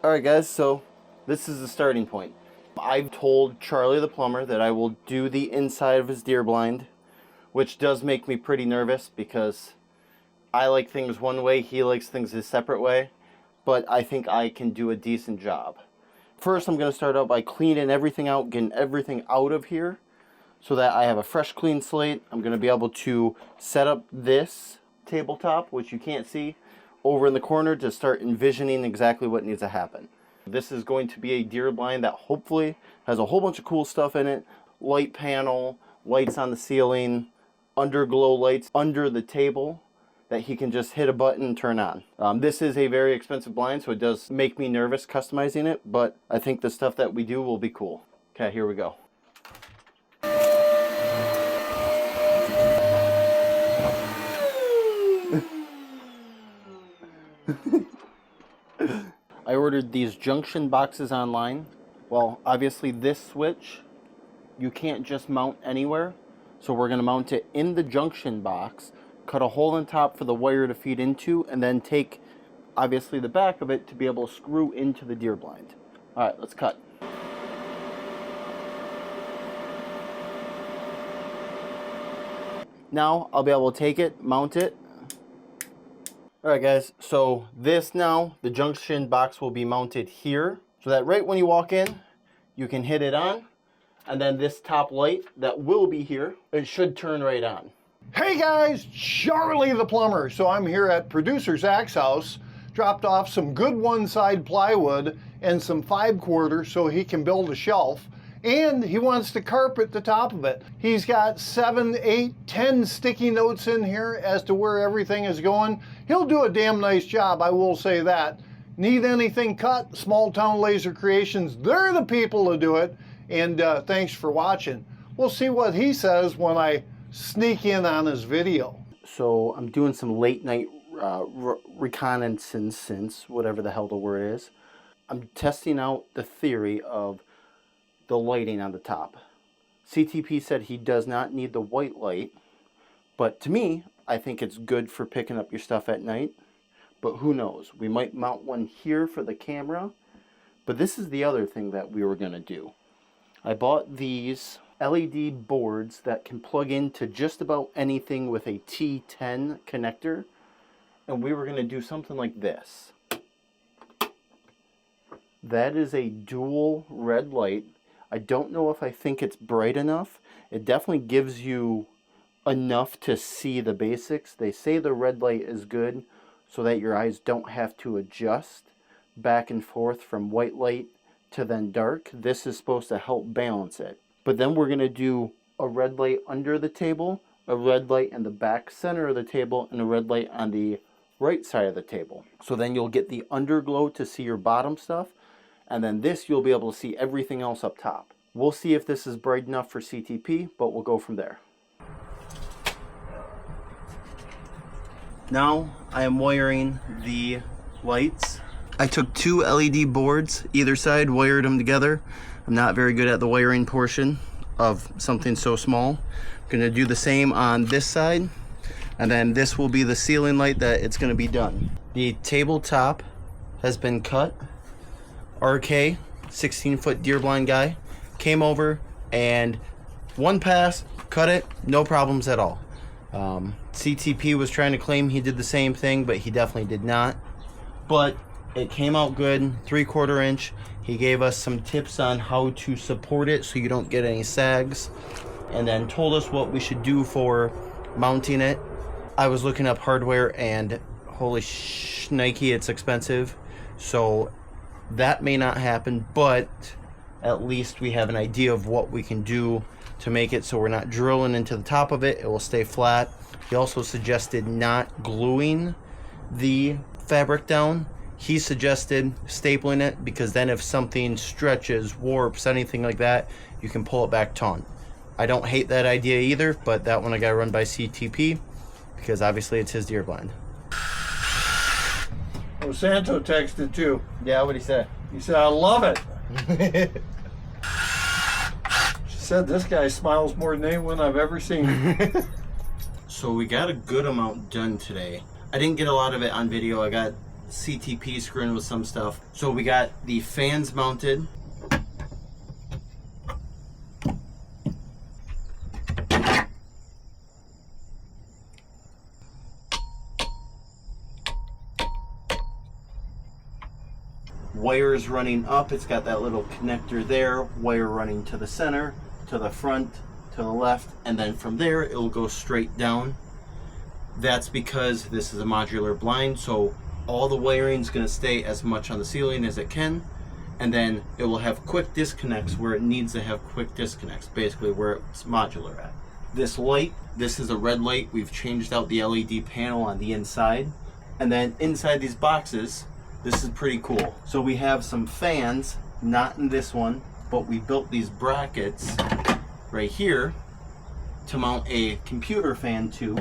Alright guys, so this is the starting point. I've told Charlie the plumber that I will do the inside of his deer blind, which does make me pretty nervous because I like things one way, he likes things a separate way, but I think I can do a decent job. First, I'm going to start out by cleaning everything out, getting everything out of here so that I have a fresh clean slate. I'm going to be able to set up this tabletop, which you can't see, over in the corner to start envisioning exactly what needs to happen. This is going to be a deer blind that hopefully has a whole bunch of cool stuff in it. Light panel, lights on the ceiling, underglow lights under the table that he can just hit a button and turn on. This is a very expensive blind, so it does make me nervous customizing it, but I think the stuff that we do will be cool. Okay, here we go. I ordered these junction boxes online. Well, obviously this switch you can't just mount anywhere, so we're going to mount it in the junction box, cut a hole in top for the wire to feed into, and then take obviously the back of it to be able to screw into the deer blind. Alright, let's cut. Now I'll be able to take it, mount it. Alright guys, so this now, the junction box will be mounted here, so that right when you walk in, you can hit it on, and then this top light that will be here, it should turn right on. Hey guys, Charlie the plumber. So I'm here at producer Zach's house, dropped off some good one-side plywood and some 5/4 so he can build a shelf. And he wants to carpet the top of it. He's got 7, 8, 10 sticky notes in here as to where everything is going. He'll do a damn nice job, I will say that. Need anything cut? Small Town Laser Creations, they're the people to do it. And thanks for watching. We'll see what he says when I sneak in on his video. So I'm doing some late night reconnaissance, whatever the hell the word is. I'm testing out the theory of the lighting on the top. CTP said he does not need the white light, but to me, I think it's good for picking up your stuff at night, but who knows? We might mount one here for the camera, but this is the other thing that we were gonna do. I bought these LED boards that can plug into just about anything with a T10 connector, and we were gonna do something like this. That is a dual red light. I don't know if I think it's bright enough. It definitely gives you enough to see the basics. They say the red light is good so that your eyes don't have to adjust back and forth from white light to then dark. This is supposed to help balance it. But then we're going to do a red light under the table, a red light in the back center of the table, and a red light on the right side of the table. So then you'll get the underglow to see your bottom stuff. And then this, you'll be able to see everything else up top. We'll see if this is bright enough for CTP, but we'll go from there. Now I am wiring the lights. I took 2 LED boards, either side, wired them together. I'm not very good at the wiring portion of something so small. I'm gonna do the same on this side, and then this will be the ceiling light that it's gonna be done. The tabletop has been cut. RK, 16-foot deer blind guy, came over and one pass, cut it, no problems at all. CTP was trying to claim he did the same thing, but he definitely did not. But it came out good, 3/4 inch. He gave us some tips on how to support it so you don't get any sags, and then told us what we should do for mounting it. I was looking up hardware and holy shnikey, it's expensive. So that may not happen, but at least we have an idea of what we can do to make it so we're not drilling into the top of it. It will stay flat. He also suggested not gluing the fabric down. He suggested stapling it because then if something stretches, warps, anything like that, you can pull it back taut. I don't hate that idea either, but that one I got run by CTP because obviously it's his deer blind. Oh, Santo texted too. Yeah, what'd he say? He said, I love it. She said, this guy smiles more than anyone I've ever seen. So we got a good amount done today. I didn't get a lot of it on video. I got CTP screwing with some stuff. So we got the fans mounted. Wires running up, it's got that little connector there, wire running to the center, to the front, to the left, and then from there it'll go straight down. That's because this is a modular blind, so all the wiring is going to stay as much on the ceiling as it can, and then it will have quick disconnects where it needs to have quick disconnects, basically where it's modular at. This light, this is a red light. We've changed out the LED panel on the inside, and then inside these boxes, this is pretty cool. So we have some fans, not in this one, but we built these brackets right here to mount a computer fan to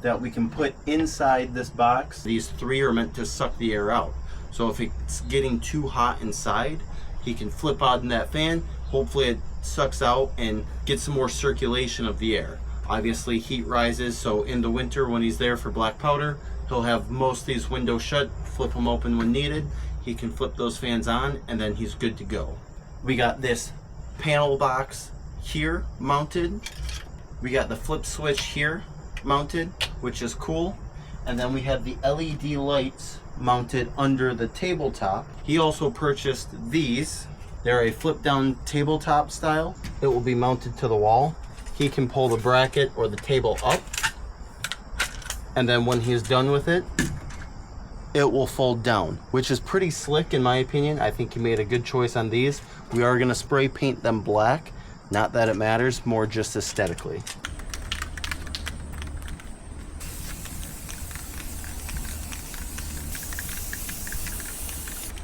that we can put inside this box. These three are meant to suck the air out. So if it's getting too hot inside, he can flip out in that fan. Hopefully it sucks out and gets some more circulation of the air. Obviously heat rises, so in the winter when he's there for black powder, he'll have most of these windows shut, flip them open when needed. He can flip those fans on and then he's good to go. We got this panel box here mounted. We got the flip switch here mounted, which is cool. And then we have the LED lights mounted under the tabletop. He also purchased these. They're a flip down tabletop style. It will be mounted to the wall. He can pull the bracket or the table up, and then when he's done with it, it will fold down, which is pretty slick in my opinion. I think he made a good choice on these. We are going to spray paint them black. Not that it matters, more just aesthetically.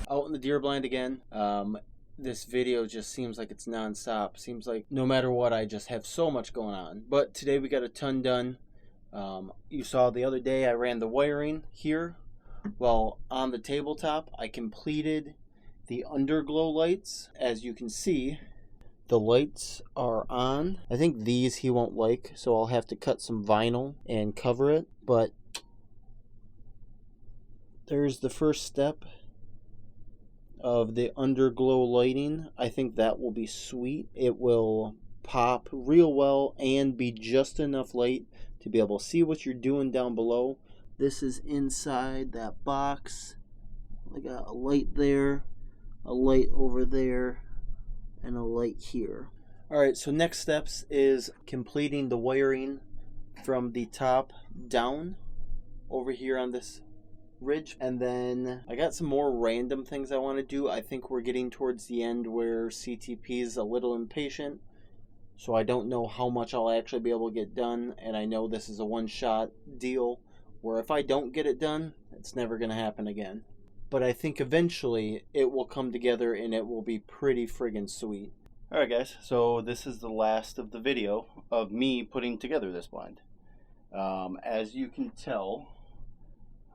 Out in the deer blind again. This video just seems like it's non-stop. Seems like no matter what, I just have so much going on. But today we got a ton done. You saw the other day I ran the wiring here. Well, on the tabletop, I completed the underglow lights. As you can see, the lights are on. I think these he won't like, so I'll have to cut some vinyl and cover it. But there's the first step of the underglow lighting. I think that will be sweet. It will pop real well and be just enough light to be able to see what you're doing down below. This is inside that box. I got a light there, a light over there, and a light here. Alright, so next steps is completing the wiring from the top down over here on this ridge, and then I got some more random things I want to do. I think we're getting towards the end where CTP is a little impatient, so I don't know how much I'll actually be able to get done, and I know this is a one-shot deal where if I don't get it done, it's never going to happen again. But I think eventually it will come together and it will be pretty friggin' sweet. Alright guys, so this is the last of the video of me putting together this blind. As you can tell,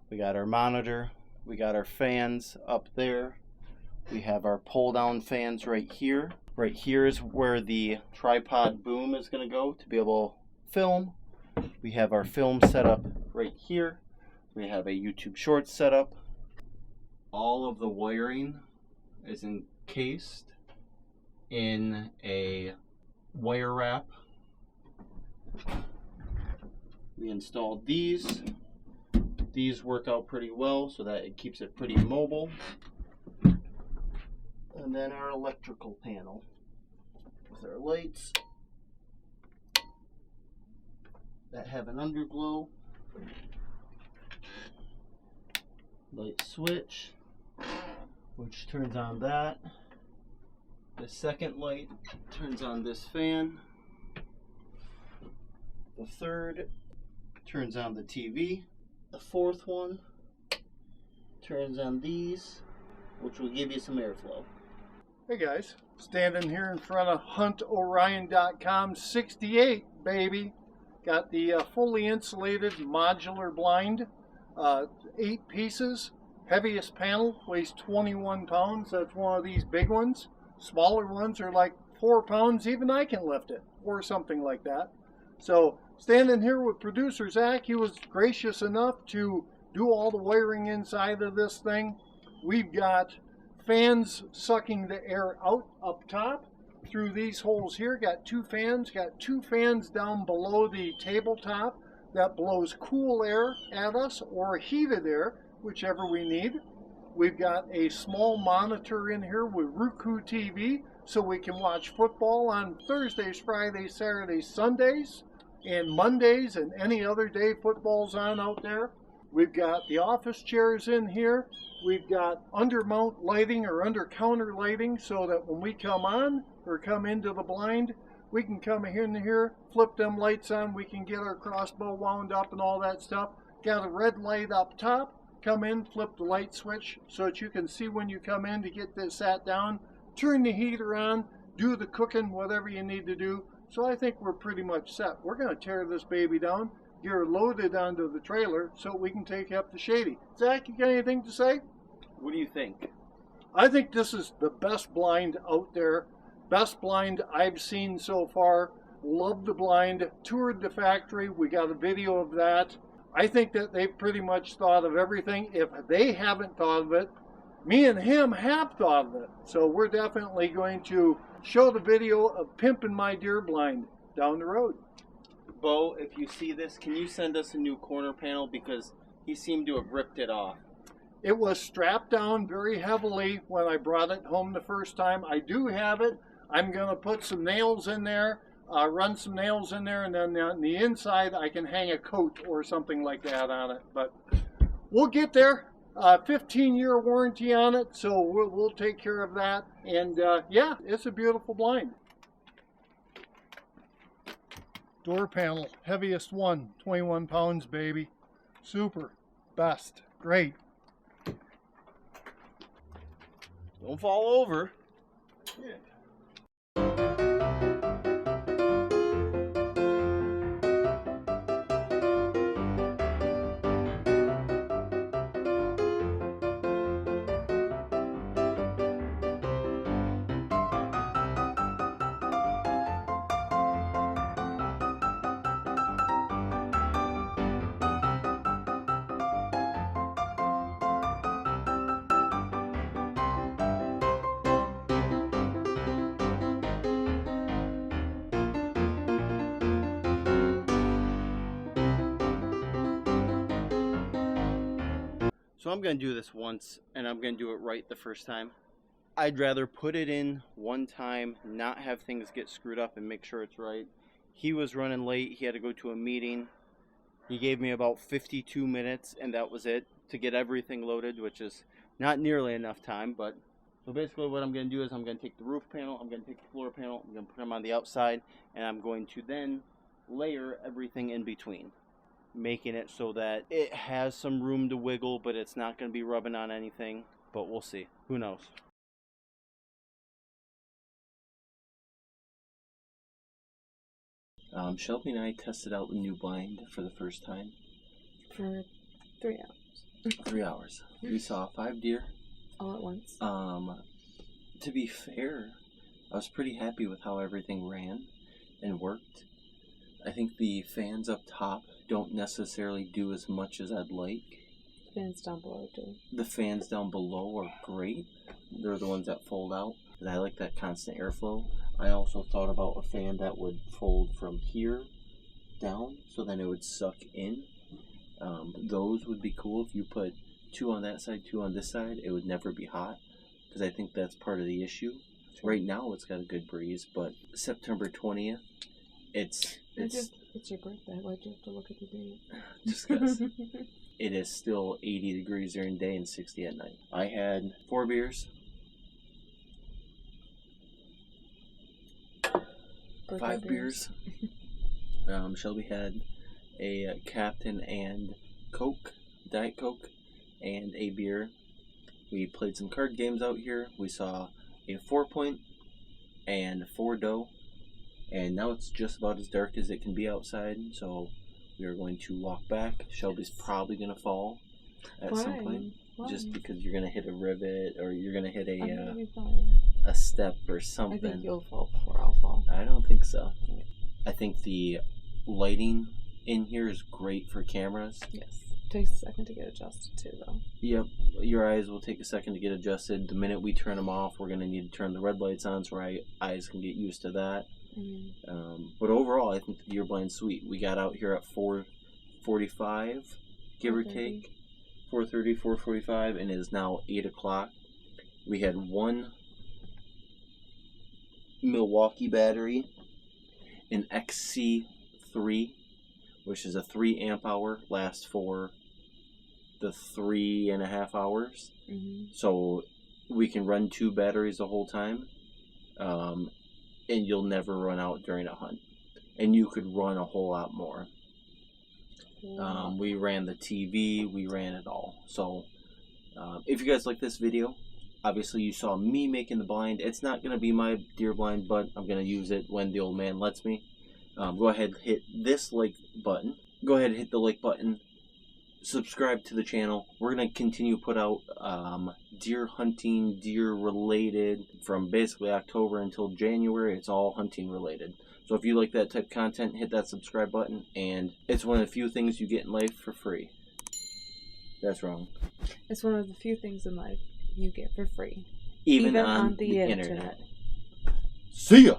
we got our monitor, we got our fans up there, we have our pull down fans right here. Right here is where the tripod boom is going to go to be able to film. We have our film set up right here. We have a YouTube Shorts set up. All of the wiring is encased in a wire wrap. We installed these. These work out pretty well so that it keeps it pretty mobile. And then our electrical panel with our lights that have an underglow. Light switch, which turns on that. The second light turns on this fan. The third turns on the TV. The fourth one turns on these, which will give you some airflow. Hey guys, standing here in front of HuntOrion.com 68, baby. Got the fully insulated modular blind, 8 pieces. Heaviest panel weighs 21 pounds. That's one of these big ones. Smaller ones are like 4 pounds. Even I can lift it, or something like that. So standing here with producer Zach, he was gracious enough to do all the wiring inside of this thing. We've got fans sucking the air out up top through these holes here. Got two fans down below the tabletop that blows cool air at us or heated air, whichever we need. We've got a small monitor in here with Roku TV, so we can watch football on Thursdays, Fridays, Saturdays, Sundays, and Mondays, and any other day football's on out there. We've got the office chairs in here. We've got undermount lighting or under counter lighting, so that when we come on or come into the blind, we can come in here, flip them lights on, we can get our crossbow wound up and all that stuff. Got a red light up top. Come in, flip the light switch so that you can see when you come in to get this sat down, turn the heater on, do the cooking, whatever you need to do. So I think we're pretty much set. We're going to tear this baby down, get her loaded onto the trailer so we can take up the Shady. Zach, you got anything to say? What do you think? I think this is the best blind out there. Best blind I've seen so far. Love the blind. Toured the factory. We got a video of that. I think that they've pretty much thought of everything. If they haven't thought of it, me and him have thought of it. So we're definitely going to show the video of Pimpin' My Deer Blind down the road. Bo, if you see this, can you send us a new corner panel, because he seemed to have ripped it off. It was strapped down very heavily when I brought it home the first time. I do have it. I'm going to put some nails in there. Run some nails in there, and then on the inside I can hang a coat or something like that on it. But we'll get there. 15-year warranty on it, so we'll take care of that. And yeah, it's a beautiful blind. Door panel, heaviest one, 21 pounds, baby. Super, best, great. Don't fall over. Yeah. So I'm going to do this once, and I'm going to do it right the first time. I'd rather put it in one time, not have things get screwed up, and make sure it's right. He was running late. He had to go to a meeting. He gave me about 52 minutes, and that was it, to get everything loaded, which is not nearly enough time. But so basically what I'm going to do is I'm going to take the roof panel, I'm going to take the floor panel, I'm going to put them on the outside, and I'm going to then layer everything in between, making it so that it has some room to wiggle, but it's not going to be rubbing on anything. But we'll see. Who knows? Shelby and I tested out the new blind for the first time. For 3 hours. 3 hours. We saw 5 deer. All at once. To be fair, I was pretty happy with how everything ran and worked. I think the fans up top don't necessarily do as much as I'd like. Fans down below do. The fans down below are great. They're the ones that fold out, and I like that constant airflow. I also thought about a fan that would fold from here down, so then it would suck in. Those would be cool. If you put 2 on that side, 2 on this side, it would never be hot, because I think that's part of the issue. Sure. Right now it's got a good breeze, but September 20th, it's your birthday. Why'd you have to look at the date? just because it is still 80 degrees during the day and 60 at night. I had 4 beers. Birthday 5 beers. Shelby had a Captain and Coke, Diet Coke, and a beer. We played some card games out here. We saw a 4-point and 4 doe. And now it's just about as dark as it can be outside, so we are going to walk back. Shelby's probably going to fall at some point. Why? Just because you're going to hit a rivet, or you're going to hit a a step or something. I think you'll fall before I'll fall. I don't think so. I think the lighting in here is great for cameras. Yes. takes a second to get adjusted too, though. Yep, your eyes will take a second to get adjusted. The minute we turn them off, we're going to need to turn the red lights on so our eyes can get used to that. But overall, I think the deer blind's sweet. We got out here at 4:45, give or take. 4:30, 4:45, and it is now 8 o'clock. We had one Milwaukee battery, an XC3, which is a 3 amp hour, lasts for the 3.5 hours. So we can run 2 batteries the whole time, and you'll never run out during a hunt. And you could run a whole lot more. We ran the TV, we ran it all. So if you guys like this video, obviously you saw me making the blind. It's not going to be my deer blind, but I'm going to use it when the old man lets me. Go ahead and hit this like button. Go ahead and hit the like button. Subscribe to the channel. We're going to continue to put out deer hunting, deer related from basically October until January. It's all hunting related. So if you like that type of content, hit that subscribe button, and it's one of the few things you get in life for free. That's wrong. It's one of the few things in life you get for free. Even on the internet. See ya!